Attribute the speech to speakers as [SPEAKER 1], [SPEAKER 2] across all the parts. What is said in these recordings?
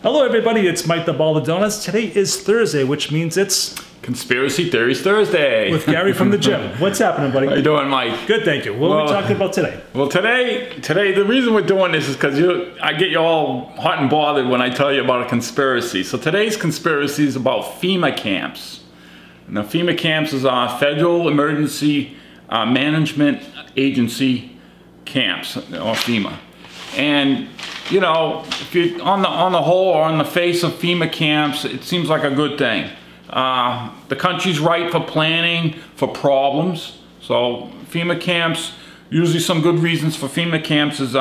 [SPEAKER 1] Hello everybody, it's Mike the Baldadonis. Today is Thursday, which means it's
[SPEAKER 2] Conspiracy Theories Thursday.
[SPEAKER 1] with Gary from the gym. What's happening, buddy?
[SPEAKER 2] How you doing, Mike?
[SPEAKER 1] Good, thank you. What are we talking about today?
[SPEAKER 2] Well, today, the reason we're doing this is because I get you all hot and bothered when I tell you about a conspiracy. So today's conspiracy is about FEMA camps. Now, FEMA camps is our Federal Emergency Management Agency camps, or FEMA. And you know, if you on the whole or on the face of FEMA camps, it seems like a good thing. The country's ripe for planning for problems. So FEMA camps, usually some good reasons for FEMA camps is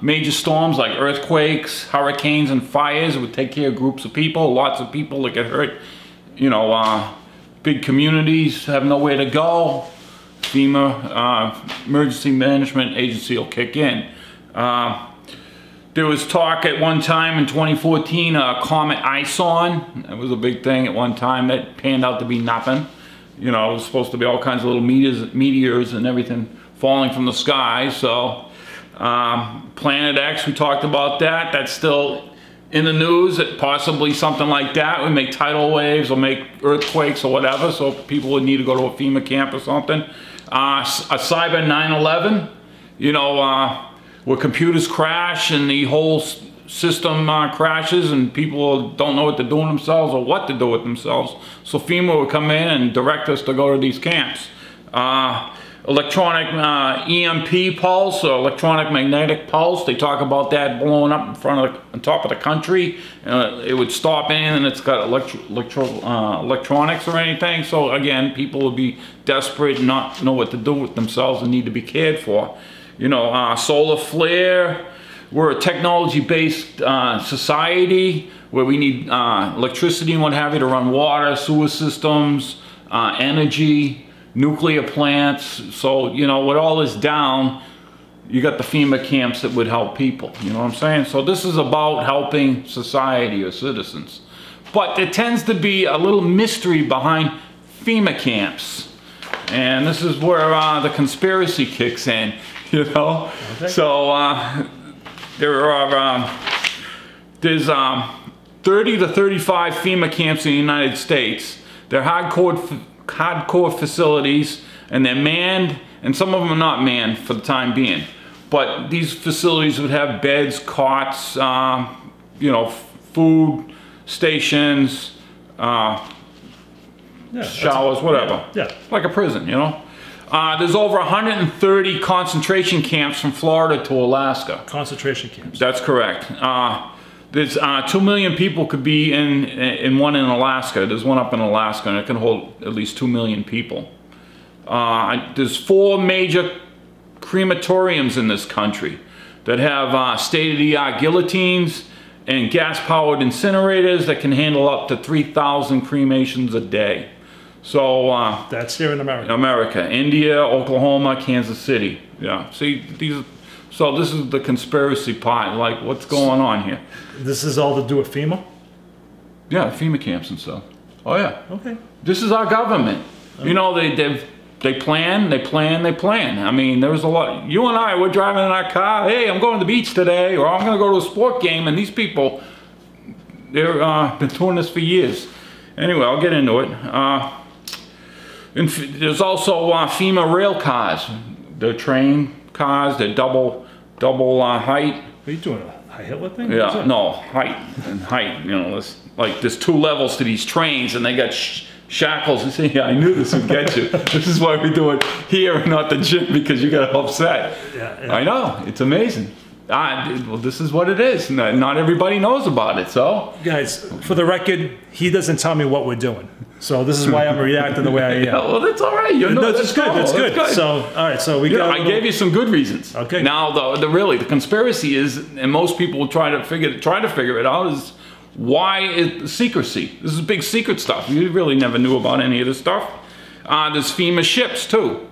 [SPEAKER 2] major storms like earthquakes, hurricanes, and fires. It would take care of groups of people, lots of people that get hurt. You know, big communities have nowhere to go. FEMA, Emergency Management Agency will kick in. There was talk at one time in 2014, Comet Ison. That was a big thing at one time. That panned out to be nothing. You know, it was supposed to be all kinds of little meteors and everything falling from the sky. So, Planet X, we talked about that. That's still in the news, that possibly something like that would make tidal waves or make earthquakes or whatever. So people would need to go to a FEMA camp or something. A cyber 9/11, you know, where computers crash and the whole system crashes and people don't know what to do with themselves or what to do with themselves. So FEMA would come in and direct us to go to these camps. Electronic EMP pulse or electronic magnetic pulse, they talk about that blowing up in front of on top of the country. It would stop in and it's got electronics or anything. So again, people would be desperate and not know what to do with themselves and need to be cared for. You know, solar flare. We're a technology-based society where we need electricity and what have you to run water, sewer systems, energy, nuclear plants. So, you know, with all this down, you got the FEMA camps that would help people. You know what I'm saying? So this is about helping society or citizens. But there tends to be a little mystery behind FEMA camps. And this is where the conspiracy kicks in. You know, okay. So there's 30 to 35 FEMA camps in the United States. They're hardcore facilities, and they're manned, and some of them are not manned for the time being. But these facilities would have beds, cots, you know, food stations, showers, whatever. Yeah, like a prison, you know. There's over 130 concentration camps from Florida to Alaska.
[SPEAKER 1] Concentration camps.
[SPEAKER 2] That's correct. There's 2 million people could be in one in Alaska. There's one up in Alaska, and it can hold at least 2 million people. There's 4 major crematoriums in this country that have state-of-the-art guillotines and gas-powered incinerators that can handle up to 3,000 cremations a day. So
[SPEAKER 1] that's here in America.
[SPEAKER 2] America, India, Oklahoma, Kansas City. Yeah. See, so this is the conspiracy part. Like, what's going on here?
[SPEAKER 1] This is all to do with FEMA?
[SPEAKER 2] Yeah, FEMA camps and stuff. Oh yeah.
[SPEAKER 1] Okay.
[SPEAKER 2] This is our government. Okay. You know, they plan. I mean, there was a lot. You and I, we're driving in our car. Hey, I'm going to the beach today, or I'm going to go to a sport game. And these people, they're been doing this for years. Anyway, I'll get into it. There's also FEMA rail cars. They're train cars. They're double height.
[SPEAKER 1] Are you doing a Hitler thing?
[SPEAKER 2] Yeah, no, height and height. You know, there's 2 levels to these trains, and they got shackles. And say, yeah, I knew this would get you. This is why we do it here and not the gym, because you got upset. Yeah. I know, it's amazing. Well, this is what it is. Not everybody knows about it, so.
[SPEAKER 1] Guys, for the record, he doesn't tell me what we're doing. So this is why I'm reacting the way I am.
[SPEAKER 2] Yeah, well, that's all right.
[SPEAKER 1] That's good. That's good. So, all right. So we got.
[SPEAKER 2] I gave you some good reasons.
[SPEAKER 1] Okay.
[SPEAKER 2] Now, the conspiracy is, and most people will try to figure it out, is why secrecy. This is big secret stuff. You really never knew about any of this stuff. There's FEMA ships too.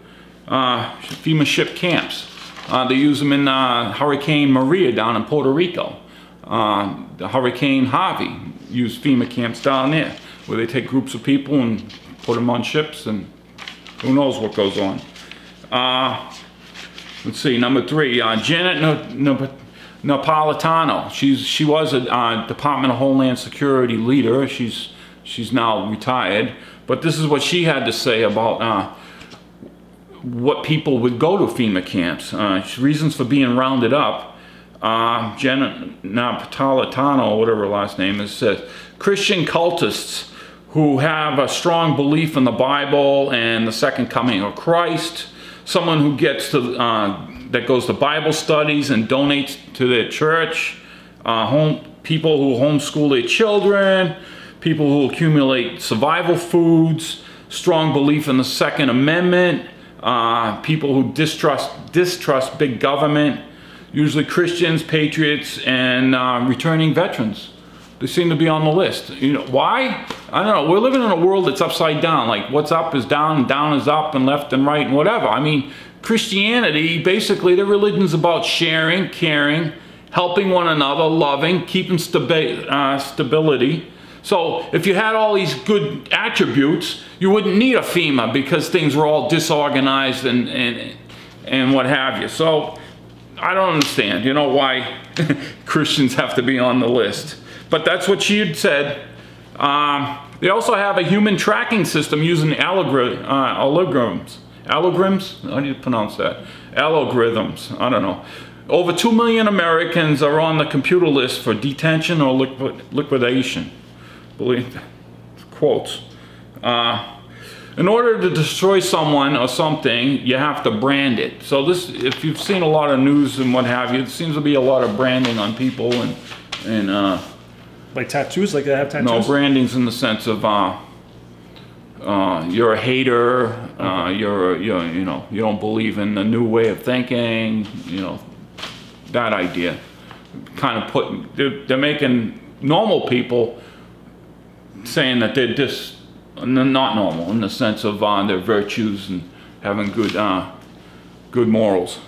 [SPEAKER 2] FEMA ship camps. They use them in Hurricane Maria down in Puerto Rico. The Hurricane Harvey used FEMA camps down there, where they take groups of people and put them on ships, and who knows what goes on. Let's see, number 3, Janet Napolitano. She was a Department of Homeland Security leader. She's now retired. But this is what she had to say about what people would go to FEMA camps. Reasons for being rounded up. Jen Napolitano, or whatever her last name is, says, Christian cultists who have a strong belief in the Bible and the second coming of Christ, someone who gets to that goes to Bible studies and donates to their church, people who homeschool their children, people who accumulate survival foods, strong belief in the Second Amendment, people who distrust big government, usually Christians, patriots, and returning veterans. They seem to be on the list. You know why? I don't know. We're living in a world that's upside down. Like what's up is down, and down is up, and left and right, and whatever. I mean, Christianity, basically, their religion's about sharing, caring, helping one another, loving, keeping stability. So if you had all these good attributes, you wouldn't need a FEMA because things were all disorganized and what have you. So I don't understand, you know, why Christians have to be on the list. But that's what she had said. They also have a human tracking system using algorithms. Algorithms? How do you pronounce that? Algorithms. I don't know. Over 2 million Americans are on the computer list for detention or liquidation. Believe quotes. In order to destroy someone or something, you have to brand it. So this, if you've seen a lot of news and what have you, it seems to be a lot of branding on people and
[SPEAKER 1] like tattoos, like they have tattoos?
[SPEAKER 2] No, branding's in the sense of you're a hater, you know, you don't believe in the new way of thinking, you know, that idea. Kind of they're making normal people saying that they're just not normal in the sense of their virtues and having good morals.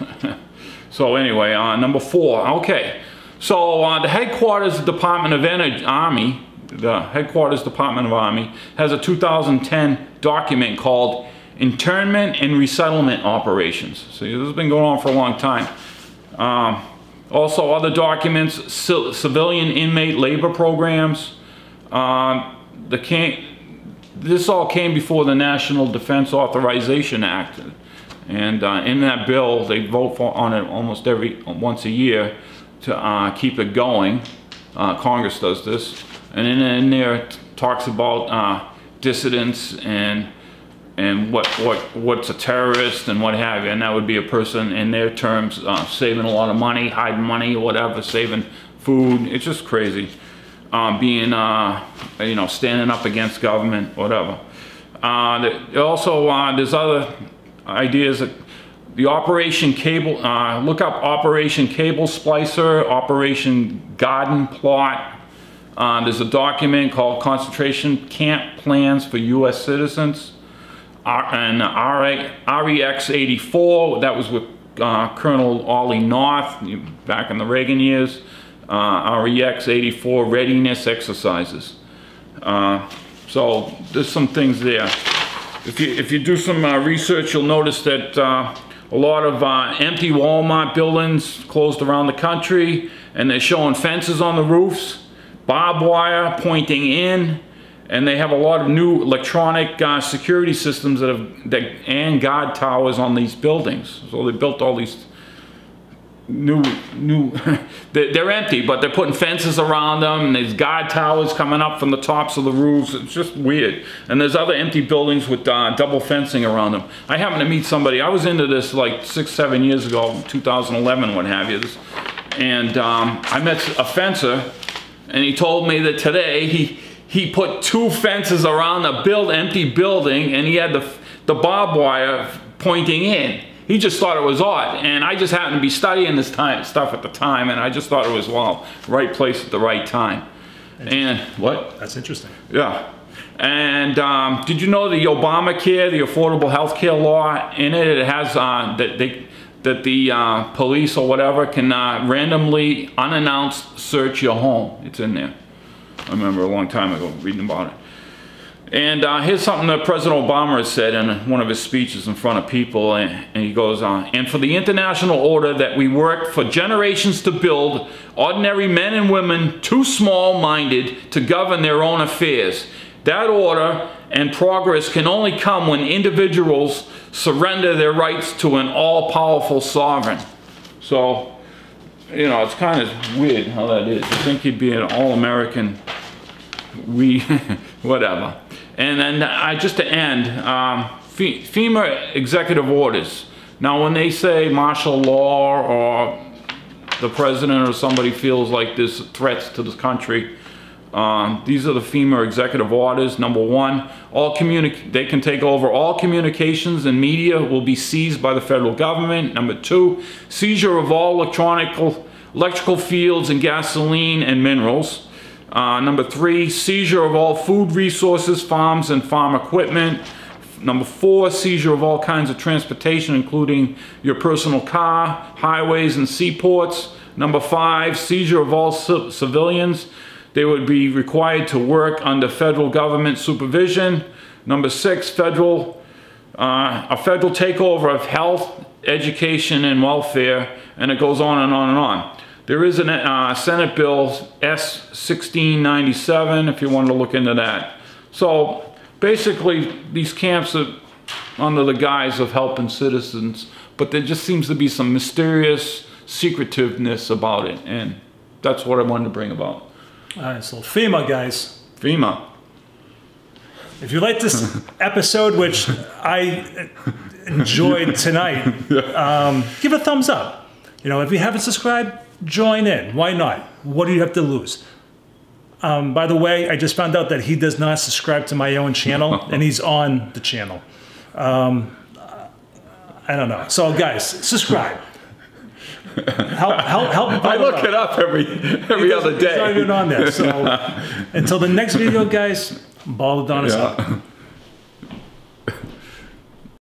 [SPEAKER 2] So anyway, number 4. Okay, so the headquarters Department of Army, the headquarters Department of Army has a 2010 document called Internment and Resettlement Operations. So this has been going on for a long time. Also other documents, civilian inmate labor programs. This all came before the National Defense Authorization Act, and in that bill they vote on it almost once a year to keep it going. Congress does this, and in there it talks about dissidents and what's a terrorist and what have you, and that would be a person in their terms saving a lot of money, hiding money, whatever, saving food. It's just crazy. Being, you know, standing up against government, whatever. Also, there's other ideas that the Operation Cable, look up Operation Cable Splicer, Operation Garden Plot. There's a document called Concentration Camp Plans for U.S. Citizens. And REX 84, that was with Colonel Ollie North back in the Reagan years. REX 84 readiness exercises. So there's some things there. If you do some research, you'll notice that a lot of empty Walmart buildings closed around the country, and they're showing fences on the roofs, barbed wire pointing in, and they have a lot of new electronic security systems and guard towers on these buildings. So they built all these new they're empty, but they're putting fences around them, and there's guard towers coming up from the tops of the roofs. It's just weird. And there's other empty buildings with double fencing around them. I happened to meet somebody, I was into this like 6-7 years ago, 2011, what have you, and I met a fencer, and he told me that today he put 2 fences around a empty building, and he had the barbed wire pointing in. He just thought it was odd, and I just happened to be studying this stuff at the time, and I just thought it was, well, right place at the right time. And what?
[SPEAKER 1] That's interesting.
[SPEAKER 2] Yeah. And did you know the Obamacare, the Affordable Health Care law, in it, it has that the police or whatever can randomly, unannounced search your home. It's in there. I remember a long time ago reading about it. And here's something that President Obama has said in one of his speeches in front of people, and he goes on, and for the international order that we worked for generations to build, ordinary men and women too small-minded to govern their own affairs. That order and progress can only come when individuals surrender their rights to an all-powerful sovereign. So, you know, it's kind of weird how that is. You think he'd be an all-American, whatever. And then just to end, FEMA executive orders. Now when they say martial law or the president or somebody feels like there's threats to this country, these are the FEMA executive orders. Number one, they can take over all communications and media will be seized by the federal government. Number two, seizure of all electrical fields and gasoline and minerals. Number three, seizure of all food resources, farms, and farm equipment. Number four, seizure of all kinds of transportation, including your personal car, highways, and seaports. Number five, seizure of all civilians. They would be required to work under federal government supervision. Number six, a federal takeover of health, education, and welfare, and it goes on and on and on. There is a Senate Bill S-1697 if you wanted to look into that. So basically these camps are under the guise of helping citizens, but there just seems to be some mysterious secretiveness about it, and that's what I wanted to bring about.
[SPEAKER 1] All right, so FEMA, guys.
[SPEAKER 2] FEMA.
[SPEAKER 1] If you like this episode, which I enjoyed tonight, give a thumbs up. You know, if you haven't subscribed, join in. Why not? What do you have to lose? By the way, I just found out that he does not subscribe to my own channel, and he's on the channel. I don't know. So, guys, subscribe. Help
[SPEAKER 2] I look it up every other day.
[SPEAKER 1] He's not even on there. So, until the next video, guys, Baldadonis up.